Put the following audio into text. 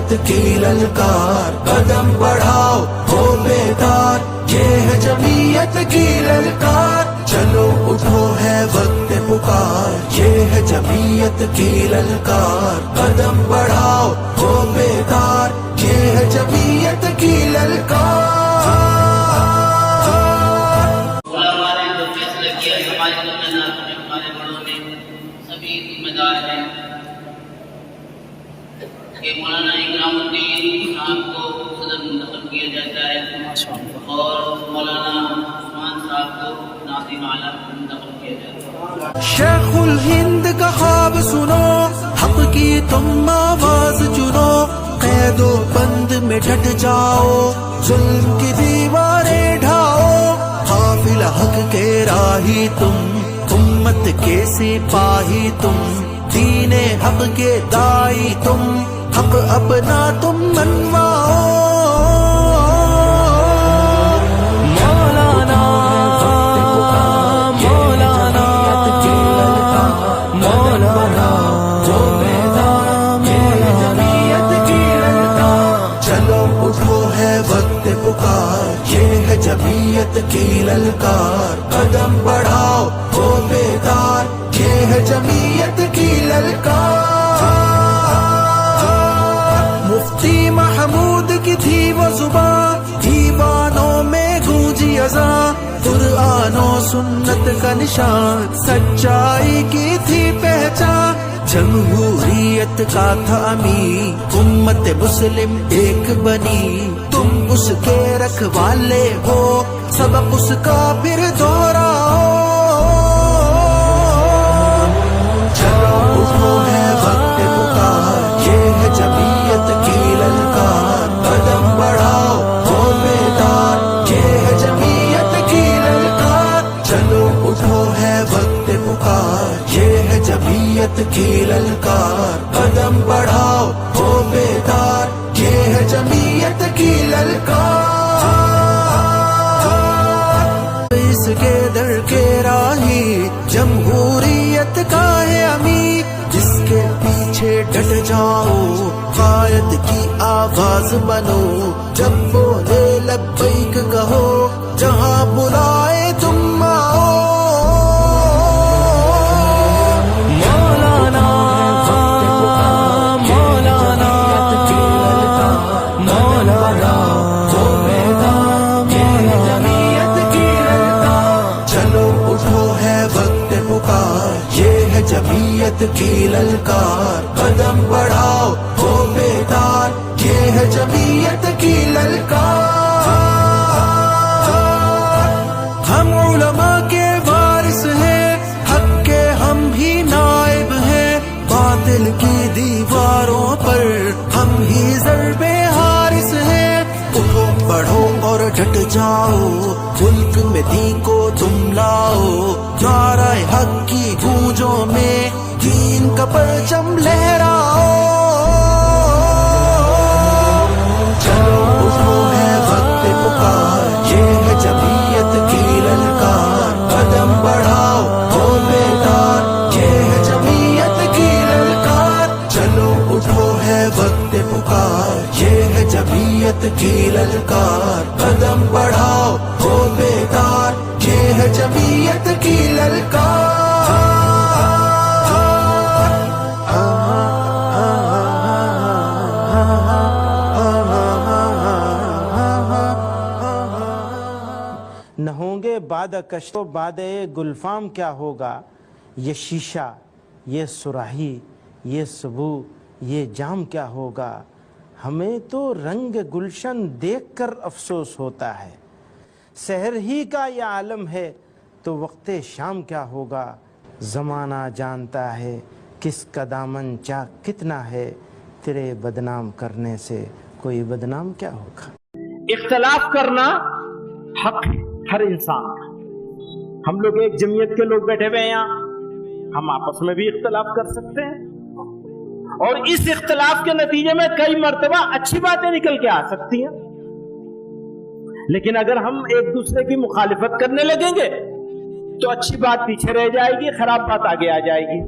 جمعیت کی للکار، قدم بڑھاؤ ہو بیدار، یہ ہے جمعیت کی للکار، چلو اٹھو ہے وقت پکار، یہ ہے جمعیت کی للکار، قدم بڑھاؤ ہو بیدار، یہ ہے جمعیت کی للکار۔ علماء نے جو فیصلہ کیا ہمارے ہمارے بڑوں نے سبھی ذمہ دار ہیں کہ مولانا اکرام الدین صاحب کو صدر منتخب کیا جاتا ہے اور مولانا عثمان صاحب کو ناظم اعلیٰ منتخب کیا جاتا ہے۔ شیخ الہند کا خواب سنو، حق کی تم آواز چنو، قید و بند میں ڈٹ جاؤ، ظلم کی دیواریں ڈھاؤ، حافظ حق کے راہی تم، امت کے سپاہی تم، دین حق کے دائی تم، حق اپنا تم منواؤ۔ مولانا مولانا مولانا چلو اٹھو ہے وقت پکار، یہ ہے جمعیت کی للکار، قدم بڑھاؤ ہو بیدار، یہ ہے جمعیت کی للکار۔ مفتی محمود کی تھی وہ زبان، دیوانوں میں گونجی اذان، قرآن و سنت کا نشان، سچائی کی تھی پہچان، جمہوریت کا تھا امیر، امت مسلم ایک بنی، تم اس کے رکھوالے ہو، سبق اس کا پھر دہراؤ۔ چلو اٹھو ہے وقت پکار، یہ ہے جمعیت کی للکار، قدم بڑھاؤ ہو بیدار، یہ ہے جمعیت کی للکار، چلو اٹھو ہے وقت پکار، یہ ہے جمعیت کی للکار، قدم بڑھاؤ ہو بیدار، یہ ہے جمعیت کی للکار۔ اس کے در کے راہی جمہوریت کا ہے امیر، جس کے پیچھے ڈٹ جاؤ، قائد کی آواز بنو، جب بولے لبیک کہو، جہاں بلائے تم آؤ۔ مولانا مولانا مولانا چلو اٹھو ہے وقت پکار، یہ ہے جمعیت کی للکار، قدم بڑھاؤ ہو بیدار، یہ ہے جمعیت کی للکار۔ ہم علماء کے وارث ہیں، حق کے ہم ہی نائب ہیں، باطل کی دیواروں پر ہم ہی ضرب حارس ہیں، اٹھو بڑھو اور ڈٹ جاؤ، ملک میں دین کو تم لاؤ، نعرہ حق کی گونجوں میں دین کا پرچم لہراؤ۔ چلو اٹھو ہے وقت پکار، یہ ہے جمعیت کی للکار، قدم بڑھاؤ ہو بیدار، یہ ہے جمعیت کی للکار، چلو اٹھو ہے وقت پکار، یہ ہے جمعیت کی للکار، قدم بڑھاؤ ہو بیدار، یہ ہے جمعیت کی للکار۔ نہ ہوں گے بعد کشت و بعد گلفام کیا ہوگا، یہ شیشہ یہ سراہی یہ سبو یہ جام کیا ہوگا، ہمیں تو رنگ گلشن دیکھ کر افسوس ہوتا ہے، سحر ہی کا یہ عالم ہے تو وقت شام کیا ہوگا، زمانہ جانتا ہے کس کا دامن چاک کتنا ہے، تیرے بدنام کرنے سے کوئی بدنام کیا ہوگا۔ اختلاف کرنا حق ہے ہر انسان کا، ہم لوگ ایک جمعیت کے لوگ بیٹھے ہوئے ہیں یہاں، ہم آپس میں بھی اختلاف کر سکتے ہیں، اور اس اختلاف کے نتیجے میں کئی مرتبہ اچھی باتیں نکل کے آ سکتی ہیں، لیکن اگر ہم ایک دوسرے کی مخالفت کرنے لگیں گے تو اچھی بات پیچھے رہ جائے گی، خراب بات آگے آ جائے گی۔